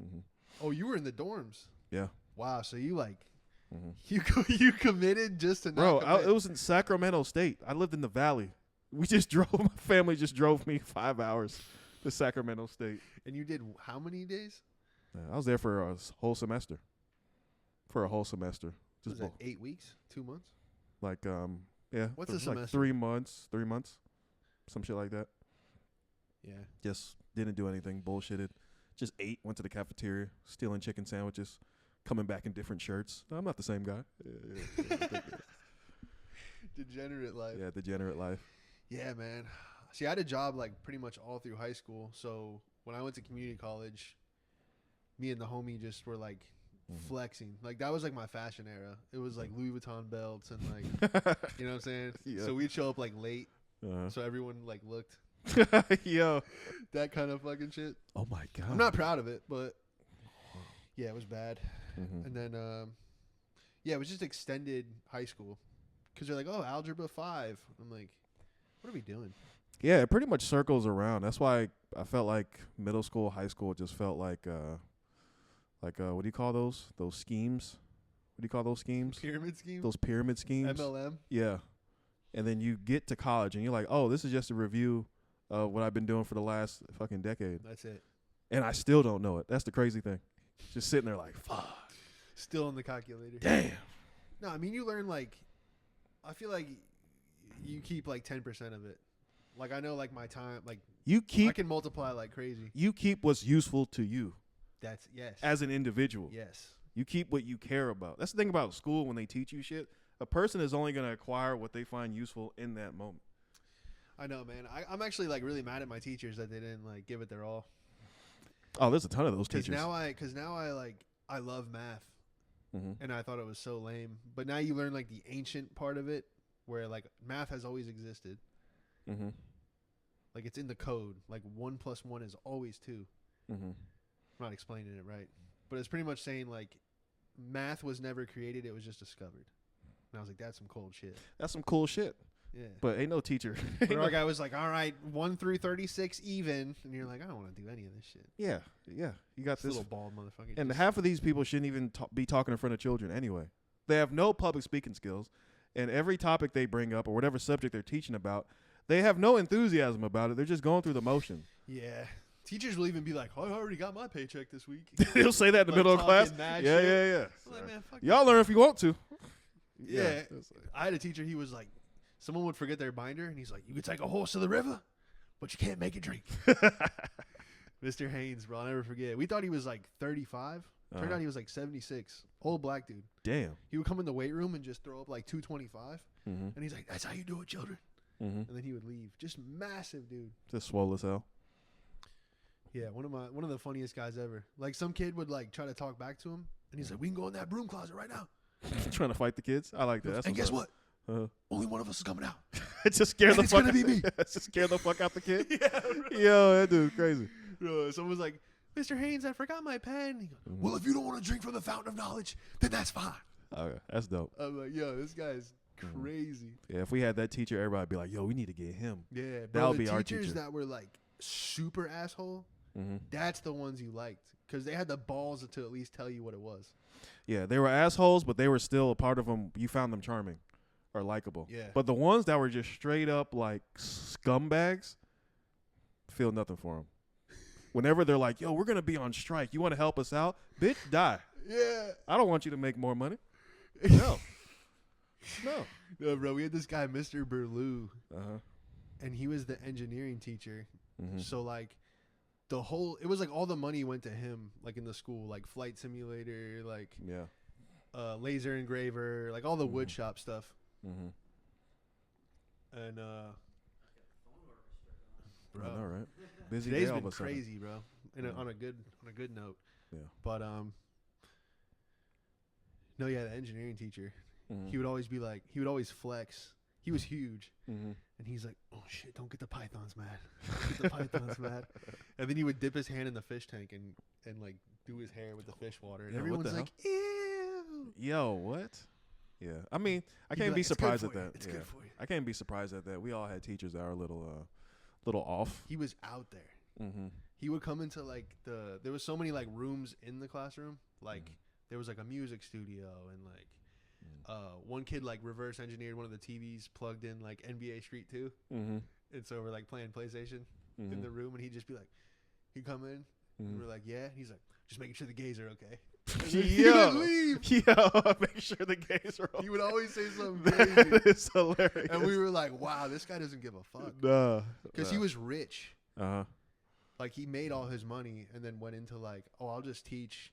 Mm-hmm. Oh, you were in the dorms. Yeah. Wow. So you like Mm-hmm. you committed just to not Bro, commit. it was in Sacramento State. I lived in the valley. We just drove, my family just drove me 5 hours to Sacramento State. And you did how many days? I was there for a whole semester. For a whole semester. Was Just that 8 weeks? 2 months? like, yeah. What's for a semester? like 3 months. 3 months. Some shit like that. Yeah. Just didn't do anything. Bullshitted. Just ate. Went to the cafeteria. Stealing chicken sandwiches. Coming back in different shirts. No, I'm not the same guy. Degenerate life. Yeah, degenerate life. Yeah, man. See, I had a job like pretty much all through high school. So when I went to community college, me and the homie just were like flexing. Like that was like my fashion era. It was like Louis Vuitton belts and like, you know what I'm saying? Yeah. So we'd show up like late. Uh-huh. So everyone like looked Yo. that kind of fucking shit. Oh my god. I'm not proud of it, but yeah, it was bad. Mhm. And then, yeah, it was just extended high school because they're like, oh, algebra 5. I'm like, what are we doing? Yeah, it pretty much circles around. That's why I felt like middle school, high school just felt like what do you call those? Those schemes? What do you call those schemes? Pyramid scheme? Those pyramid schemes. MLM? Yeah. And then you get to college and you're like, oh, this is just a review of what I've been doing for the last fucking decade. That's it. And I still don't know it. That's the crazy thing. Just sitting there like, fuck. Still in the calculator. Damn. No, I mean, you learn like, I feel like you keep like 10% of it. Like, I know like my time, like, You I keep can multiply like crazy. what's useful to you That's, yes. as an individual. Yes. You keep what you care about. That's the thing about school when they teach you shit. A person is only going to acquire what they find useful in that moment. I know, man. I'm actually like really mad at my teachers that they didn't like give it their all. Oh, there's a ton of those Because teachers. now I like, I love math. Mm-hmm. And I thought it was so lame. But now you learn like the ancient part of it where like math has always existed. Mm-hmm. Like it's in the code. Like 1 + 1 is always 2. Mm-hmm. I'm not explaining it right. But it's pretty much saying like math was never created. It was just discovered. And I was like, that's some cold shit. That's some cool shit. Yeah. But ain't no teacher. But like I was like, all right, 1 through 36 even. And you're like, I don't want to do any of this shit. Yeah. You got This this. little bald motherfucker. And just- half of these people shouldn't even be talking in front of children anyway. They have no public speaking skills. And every topic they bring up or whatever subject they're teaching about, they have no enthusiasm about it. They're just going through the motion. Yeah. Teachers will even be like, oh, I already got my paycheck this week. They'll say that in the Like middle of class. talking mad Yeah, shit. yeah. I'm like, man, fuck Y'all learn if you want to. Yeah. It's like- I had a teacher, he was like, someone would forget their binder, and he's like, you could take a horse to the river, but you can't make it drink. Mr. Haynes, bro, I'll never forget. We thought he was like 35. Turned Uh-huh. out he was like 76. Old black dude. Damn. He would come in the weight room and just throw up like 225. Mm-hmm. And he's like, that's how you do it, children. Mm-hmm. And then he would leave. Just massive, dude. Just swole as hell. Yeah, one of the funniest guys ever. Like some kid would like try to talk back to him, and he's like, we can go in that broom closet right now. Trying to fight the kids. I like that. That's And guess what's what? up. Only one of us is coming out. It just scared And the it's fuck. gonna be me. Just scared the fuck out the kid. Yeah, bro. Yo, that dude's crazy. Bro, someone was like, Mr. Haynes, I forgot my pen. He goes, Mm-hmm. well, if you don't want to drink from the fountain of knowledge, then that's fine. Okay, that's dope. I'm like, yo, this guy's crazy. Yeah, if we had that teacher, everybody'd be like, yo, we need to get him. Yeah, That bro, would the be our teachers teacher. that were like super asshole, Mm-hmm. that's the ones you liked because they had the balls to at least tell you what it was. Yeah, they were assholes, but they were still a part of them. You found them charming or likable. Yeah. But the ones that were just straight up like scumbags, feel nothing for them. Whenever they're like, yo, we're going to be on strike. You want to help us out? Bitch, die. Yeah. I don't want you to make more money. No. No. No, bro, we had this guy, Mr. Berlou, Uh-huh. and he was the engineering teacher. Mm-hmm. So, like, it was like all the money went to him, like in the school, like flight simulator, like Yeah. laser engraver, like all the wood shop stuff. Mm-hmm. And, bro, I know, right? Busy today's day all been of a sudden. crazy, bro. And Yeah. on a good note. Yeah. But no, yeah, the engineering teacher. Mm-hmm. He would always be like, he would always flex. He was huge, Mm-hmm. and he's like, "Oh shit, don't get the pythons mad. Don't get the pythons mad." And then he would dip his hand in the fish tank and like do his hair with the fish water, and Yeah, what everyone's the like, "Ew." Yo, what? Yeah. I mean, I He'd can't like, be "It's good surprised for at you. that. It's Yeah. good for you." I can't be surprised at that. We all had teachers that are a little off. He was out there. Mm-hmm. He would come into like there was so many like rooms in the classroom. Like there was like a music studio and like one kid like reverse engineered one of the TVs plugged in like NBA Street 2. Mm-hmm. And so we're like playing PlayStation in the room, and he'd just be like, he'd come in, and we're like, yeah. And he's like, just making sure the gays are okay. And then he would leave. Yo, make sure the gays are He would always say something That crazy. is hilarious. And we were like, wow, this guy doesn't give a fuck. Nah. Because he was rich. Uh-huh. Like, he made all his money and then went into like, oh, I'll just teach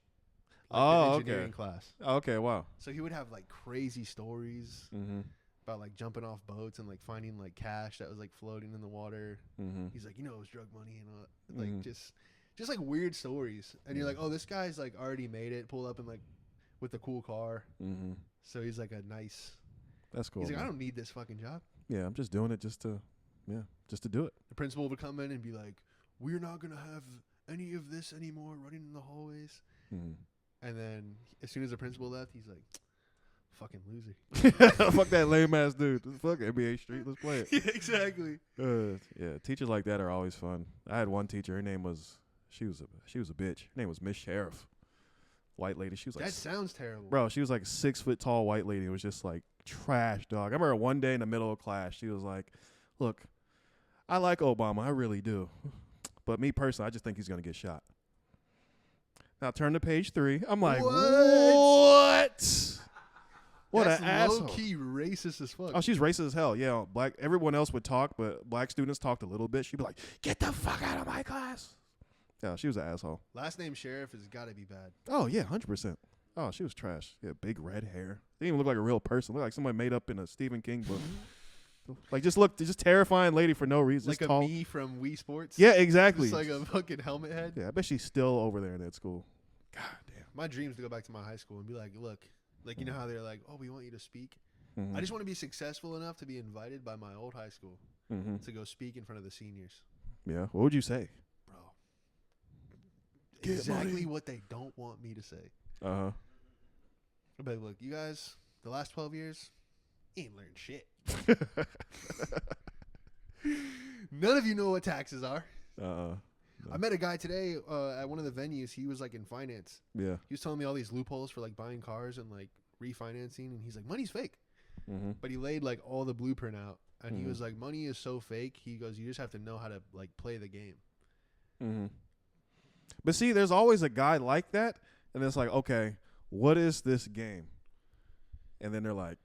Oh, the okay. engineering class. Okay, wow. So he would have like crazy stories Mm-hmm. about like jumping off boats and like finding like cash that was like floating in the water. Mm-hmm. He's like, you know, it was drug money and all that. Like just like weird stories. And you're like, oh, this guy's like already made it, pulled up in like with a cool car. Mm-hmm. So he's like a nice. That's cool. He's like, man. I don't need this fucking job. Yeah, I'm just doing it just to do it. The principal would come in and be like, we're not gonna have any of this anymore running in the hallways. Mm-hmm. And then as soon as the principal left, he's like, fucking loser. Fuck that lame ass dude. Fuck NBA Street. Let's play it. Yeah, exactly. Yeah, teachers like that are always fun. I had one teacher. Her name was she was a bitch. Her name was Miss Sheriff. White lady. She was like That sounds terrible. bro. She was like 6 foot tall white lady. It was just like trash, dog. I remember one day in the middle of class, she was like, "Look, I like Obama. I really do, but me personally, I just think he's gonna get shot." Now turn to page 3. I'm like, What? What That's an asshole. low key racist as fuck. Oh, she's racist as hell. Yeah, black. Everyone else would talk, but black students talked a little bit. She'd be like, "Get the fuck out of my class." Yeah, she was an asshole. Last name Sheriff has got to be bad. Oh yeah, 100%. Oh, she was trash. Yeah, big red hair. Didn't even look like a real person. Looked like somebody made up in a Stephen King book. Like just terrifying lady for no reason. Like Just a tall. me from Wii Sports. Yeah, exactly. Just like a fucking helmet head. Yeah, I bet she's still over there in that school. God damn. My dream is to go back to my high school and be like, look, like, you know how they're like, oh, we want you to speak. Mhm. I just want to be successful enough to be invited by my old high school Mhm. to go speak in front of the seniors. Yeah. What would you say? Bro. Get Exactly money. what they don't want me to say. Uh I'll be like, look, you guys, the last 12 years, ain't learned shit. huh. None of you know what taxes are. No. I met a guy today at one of the venues. He was like in finance. Yeah. He was telling me all these loopholes for like buying cars and like refinancing. And he's like, money's fake. Mm-hmm. But he laid like all the blueprint out. And he Mhm. was like, money is so fake. He goes, you just have to know how to like play the game. Mm-hmm. But see, there's always a guy like that, and it's like, okay, what is this game? And then they're like,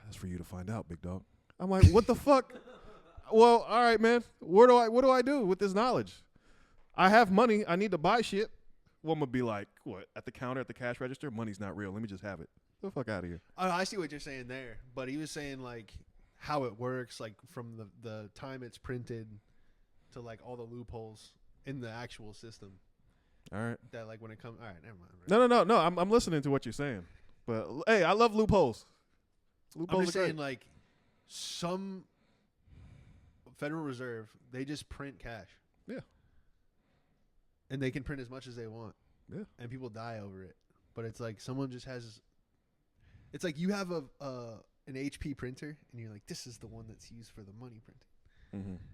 that's for you to find out, big dog. I'm like, what the fuck? Well, all right, man. What do I do with this knowledge? I have money. I need to buy shit. One would be like, what, at the counter, at the cash register? Money's not real. Let me just have it. Get the fuck out of here. I see what you're saying there. But he was saying like how it works, like from the time it's printed to like all the loopholes in the actual system. All right. That like when it comes, all right, never mind. No. I'm listening to what you're saying. But, hey, I love loopholes. Loopholes I'm just are great. saying, like, some Federal Reserve, they just print cash. Yeah. And they can print as much as they want. Yeah. And people die over it. But it's like someone just has. It's like you have an HP printer, and you're like, this is the one that's used for the money printing. Mm-hmm.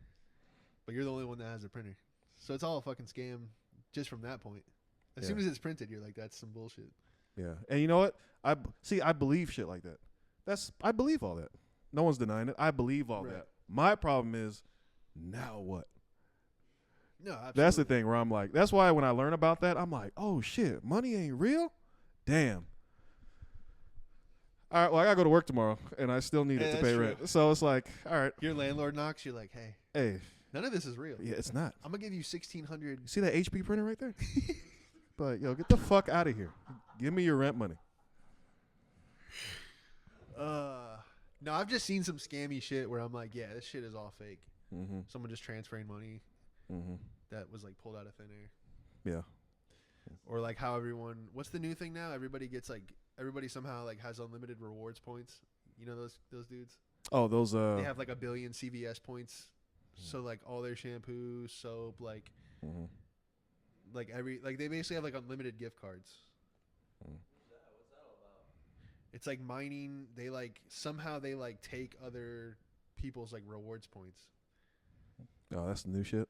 But you're the only one that has a printer. So it's all a fucking scam just from that point. As Yeah. soon as it's printed, you're like, that's some bullshit. Yeah. And you know what? I believe shit like that. I believe all that. No one's denying it. I believe all Right. that. My problem is, now what? No, absolutely. That's the thing where I'm like, that's why when I learn about that, I'm like, oh shit, money ain't real? Damn. All right, well, I got to go to work tomorrow, and I still need it to that's pay true. rent. So it's like, all right. Your landlord knocks, you're like, Hey, none of this is real. yeah, it's not. I'm going to give you $1,600. You see that HP printer right there? But, yo, get the fuck out of here. Give me your rent money. No, I've just seen some scammy shit where I'm like, yeah, this shit is all fake. Mm-hmm. Someone just transferring money Mm-hmm. that was like pulled out of thin air. Yeah. Or like how what's the new thing now? Everybody somehow like has unlimited rewards points. You know those dudes? Oh, those They have like 1 billion CVS points. So like all their shampoo, soap, like mm-hmm. they basically have like unlimited gift cards. Mm. What's that all about? It's like mining. They like somehow they like take other people's like rewards points. Oh, that's the new shit.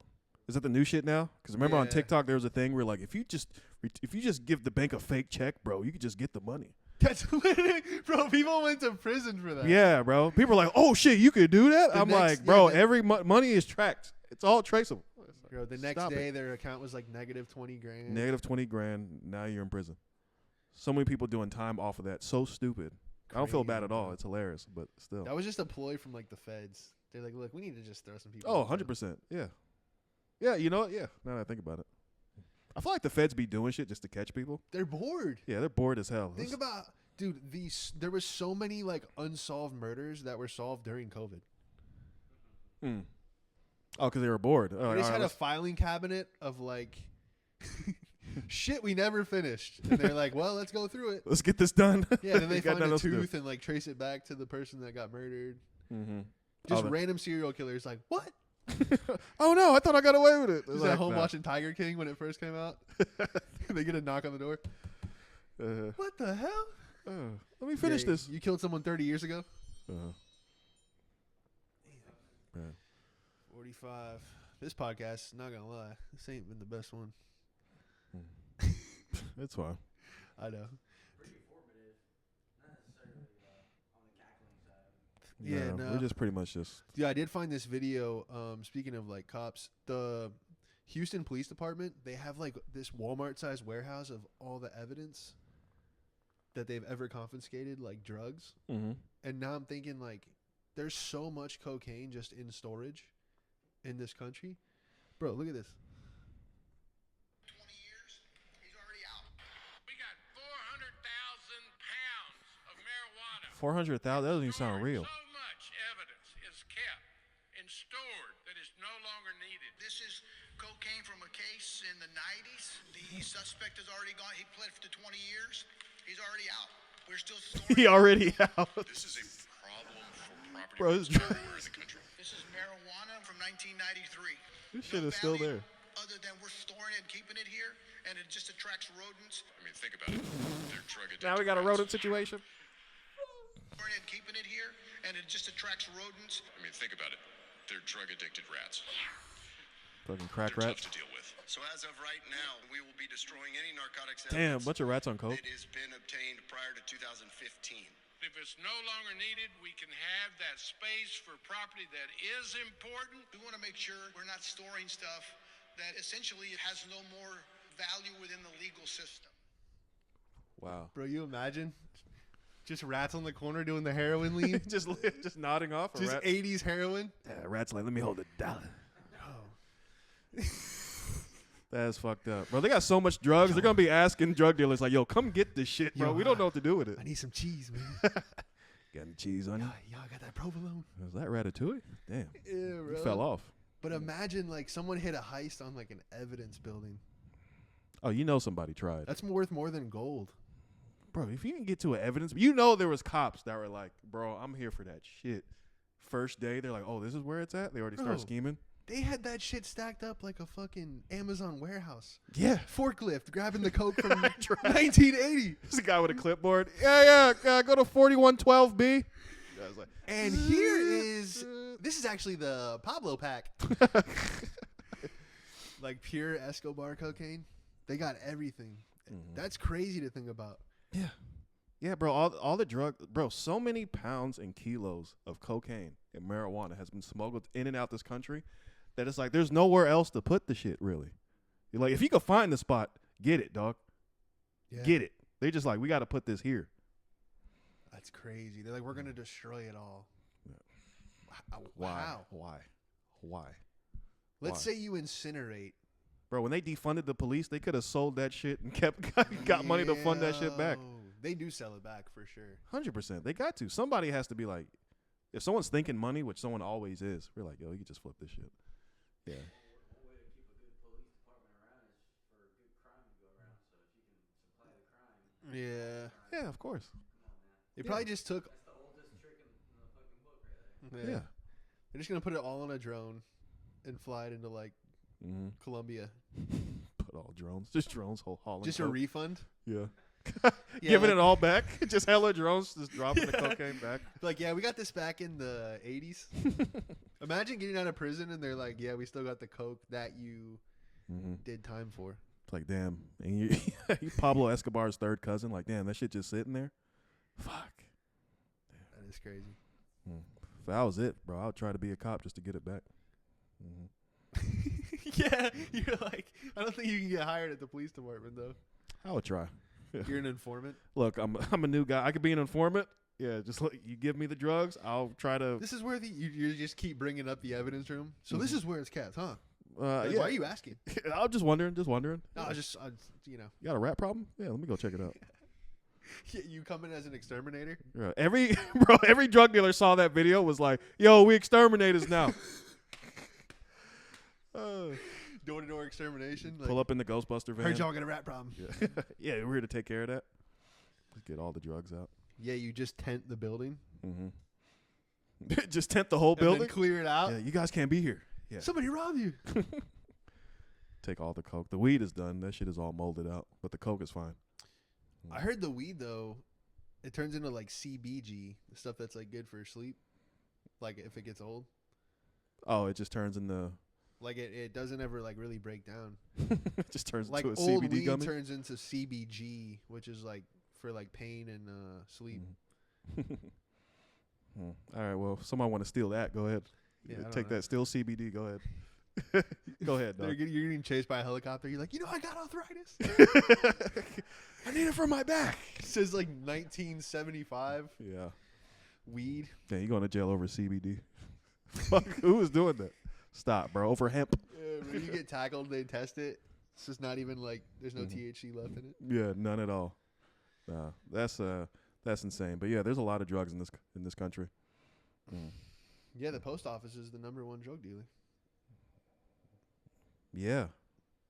Is that the new shit now? Because remember on Yeah. TikTok there was a thing where like if you just give the bank a fake check, bro, you could just get the money. That's literally, bro. People went to prison for that. Yeah, bro. People are like, oh shit, you could do that. The I'm next- like, yeah, bro, the- every money is tracked. It's all traceable. Bro, the next Stop day it. their account was like negative 20 grand. Negative 20 grand. Now you're in prison. So many people doing time off of that. So stupid. I don't feel bad Crazy, at all. bro. It's hilarious, but still. That was just a ploy from like the feds. They're like, look, we need to just throw some people. Oh, in jail." 100%. Yeah. Yeah, you know what? Yeah, now that I think about it. I feel like the feds be doing shit just to catch people. They're bored. Yeah, they're bored as hell. Think about, dude. There was so many like unsolved murders that were solved during COVID. Hmm. Oh, because they were bored. They just had a filing cabinet of like shit we never finished, and they're like, well, let's go through it. let's get this done. Yeah, then they Got find nothing a else to do. tooth and like trace it back to the person that got murdered. Mm-hmm. Just Oh, random serial killers like, what? oh no, I thought I got away with it. Is Like, that home nah. watching Tiger King when it first came out? They get a knock on the door. What the hell? Let me finish Yeah, this. You killed someone 30 years ago? Uh-huh. Yeah. 45. This podcast, not gonna lie, this ain't been the best one. It's fine. I know. Pretty informative. Not necessarily on the cackling side. Yeah, no. We're just pretty much just. Yeah, I did find this video. Speaking of like cops, the Houston Police Department, they have like this Walmart-sized warehouse of all the evidence that they've ever confiscated, like drugs. Mm-hmm. And now I'm thinking like, there's so much cocaine just in storage in this country, bro. Look at this. 20 years, he's already out. We got 400,000 pounds of marijuana. 400,000. That doesn't even sound Stored. real. So much evidence is kept and stored that is no longer needed. This is cocaine from a case in the 90s. The suspect is already gone. He pled to 20 years. He's already out. We're still storing. He already out. This is a problem for property Bro, rights this- everywhere in the country. This is marijuana from 1993. This shit No is still value there. Other than we're storing it and keeping it here, and it just attracts rodents. I mean, think about it. They're drug addicted. Now we got a rats. rodent situation. Storing it and keeping it here, and it just attracts rodents. I mean, think about it. They're drug addicted rats. Fucking crack They're rats. tough to deal with. So as of right now, we will be destroying any narcotics Damn, bunch of rats on coke. that has been obtained prior to 2015. If it's no longer needed, we can have that space for property that is important. We want to make sure we're not storing stuff that essentially has no more value within the legal system. Wow. Bro, you imagine? Just rats on the corner doing the heroin lean. just nodding off. Just rat. 80s heroin. Yeah, rats like, let me hold $1. That's fucked up, bro. They got so much drugs. They're gonna be asking drug dealers like, "Yo, come get this shit, bro. Yo, We don't know what to do with it." I need some cheese, man. Got any cheese on you? Y'all got that provolone? Was that Ratatouille? Damn, Yeah, you bro. fell off. But imagine like someone hit a heist on like an evidence building. Oh, you know somebody tried, That's worth more than gold. bro. If you can get to an evidence, you know there was cops that were like, "Bro, I'm here for that shit." First day, they're like, "Oh, this is where it's at." They already start Bro. scheming. They had that shit stacked up like a fucking Amazon warehouse. Yeah. Forklift grabbing the coke from 1980. There's a guy with a clipboard. Yeah, go to 4112B. I was like, And here is this is actually the Pablo pack. Like pure Escobar cocaine. They got everything. That's crazy to think about. yeah. Yeah, bro, all the drug, bro, so many pounds and kilos of cocaine and marijuana has been smuggled in and out this country that it's like there's nowhere else to put the shit, really. You're like, if you could find the spot, get it, dog. Yeah. Get it. They just like, we got to put this here. That's crazy. They're like, we're gonna destroy it all. Why? Wow. Why? Let's say you incinerate. Bro, when they defunded the police, they could have sold that shit and got money to fund that shit back. Yo, they do sell it back for sure. 100%. They got to. Somebody has to be like, if someone's thinking money, which someone always is, we're like, yo, you can just flip this shit. Yeah. One way to keep a good police department around is for good crime to go around. So if you can supply the crime, Yeah. Yeah, of course. They probably just took. that's the oldest trick in the fucking book right there. Yeah. They're just gonna put it all on a drone and fly it into like Mm-hmm. Colombia. Put all drones. Just drones hauling. Just a coke. refund. Yeah. Yeah, Giving like- it all back. Just hella drones just dropping the cocaine back. Like, yeah, we got this back in the 80s. Imagine getting out of prison and they're like, yeah, we still got the coke that you Mm-hmm. did time for. It's like, damn. And you Pablo Escobar's third cousin. Like, damn, that shit just sitting there. Fuck. That is crazy. If that was it, bro, I would try to be a cop just to get it back. Mm-hmm. Yeah, you're like, I don't think you can get hired at the police department though. I would try. You're an informant. Look, I'm a new guy. I could be an informant. Yeah, just like you give me the drugs, I'll try to. This is where you just keep bringing up the evidence room. So this is where it's kept, huh? Like, yeah. why are you asking? I'm just wondering. No, I you know, You got a rat problem? Yeah, let me go check it out. you come in as an exterminator. Yeah, every drug dealer saw that video was like, "Yo, we exterminators now." Door-to-door extermination. Like, Pull up in the Ghostbuster van. heard y'all got a rat problem. Yeah. Yeah, we're here to take care of that. Let's get all the drugs out. Yeah, you just tent the building. Mm-hmm. Just tent the whole And building. then clear it out. Yeah, you guys can't be here. Yeah. Somebody robbed you. Take all the coke. The weed is done. That shit is all molded out, but the coke is fine. I heard the weed though, it turns into like CBG, the stuff that's like good for sleep. Like if it gets old, Oh, it just turns into. like it doesn't ever like really break down. It just turns Like into a old CBD weed gummy. turns into CBG, which is like for like pain and sleep. All right. Well, if somebody want to steal that, go ahead. Yeah, I don't Take know. that. Steal CBD. Go ahead. Go ahead, dog. You're getting chased by a helicopter. You're like, I got arthritis. I need it for my back. It says like 1975 Yeah. weed. Yeah, you going to jail over CBD. Fuck, who is doing that? Stop, bro. Over hemp. When you get tackled, they test it. It's just not even like there's no THC left in it. Yeah, none at all. Nah, that's insane. But yeah, there's a lot of drugs in this country. Yeah, the post office is the #1 drug dealer. Yeah.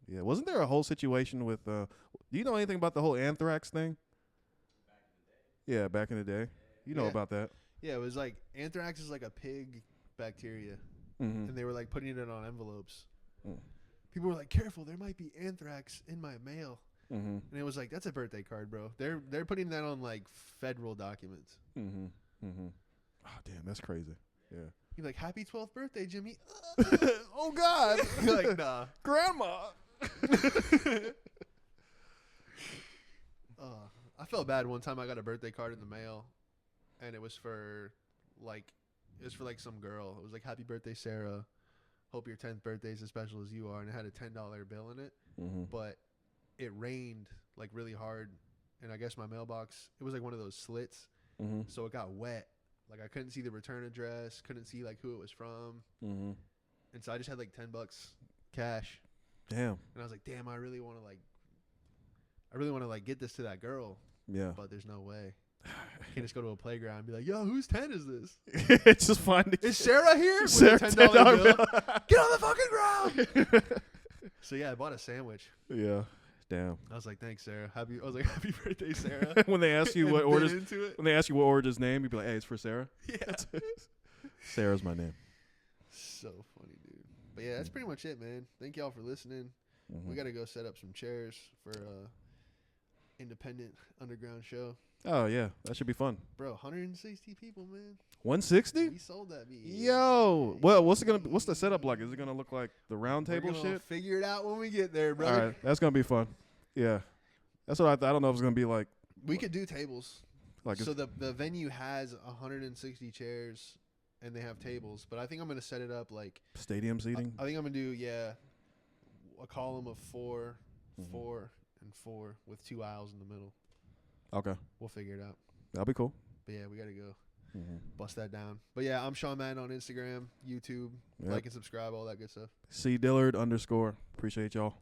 Yeah. Wasn't there a whole situation with do you know anything about the whole anthrax thing? Yeah, back in the day. You know Yeah. about that. Yeah, it was like anthrax is like a pig bacteria, Mm-hmm. and they were like putting it on envelopes. Mm. People were like, "Careful, there might be anthrax in my mail." Mm-hmm. And it was like, "That's a birthday card, bro." They're putting that on like federal documents. Mm-hmm. Mm-hmm. Oh, damn, that's crazy. Yeah. You're like, "Happy 12th birthday, Jimmy." Oh God. You're like, nah. Grandma. I felt bad one time. I got a birthday card in the mail, and it was for like some girl. It was like, "Happy birthday, Sarah. Hope your 10th birthday is as special as you are." And it had a $10 bill in it, Mm-hmm. but it rained like really hard, and I guess my mailbox, it was like one of those slits, Mm-hmm. so it got wet. Like I couldn't see the return address, couldn't see like who it was from, Mm-hmm. and so I just had like $10 cash, Damn. and I was like, "Damn, I really want to like get this to that girl." Yeah. But there's no way. Can't just go to a playground and be like, "Yo, whose 10 is this? Just find it. Is Sarah here?" With Sarah, a $10 bill. bill. Get on the fucking ground. So yeah, I bought a sandwich. Yeah. Damn. I was like, "Thanks, Sarah." I was like, "Happy birthday, Sarah." When they ask you And what bit orders, into it. when they ask you what order's name, you'd be like, "Hey, it's for Sarah." Yeah. Sarah's my name. So funny, dude. But yeah, that's pretty much it, man. Thank y'all for listening. Mm-hmm. We got to go set up some chairs for independent underground show. Oh yeah, that should be fun. Bro, 160 people, man. 160? We sold that beat. Yo, well, what's the setup like? Is it gonna look like the round table shit? Figure it out when we get there, All brother. right, that's gonna be fun. Yeah, that's what I don't know if it's gonna be like. We could do tables. Like So the venue has 160 chairs and they have tables, but I think I'm gonna set it up like stadium seating. I think I'm gonna do a column of 4, 4, and 4 with 2 aisles in the middle. Okay, We'll figure it out. that'll be cool. But yeah, we gotta go bust that down. But yeah, I'm Sean Madden on Instagram, YouTube. Yep. Like and subscribe, all that good stuff. C Dillard _. Appreciate y'all.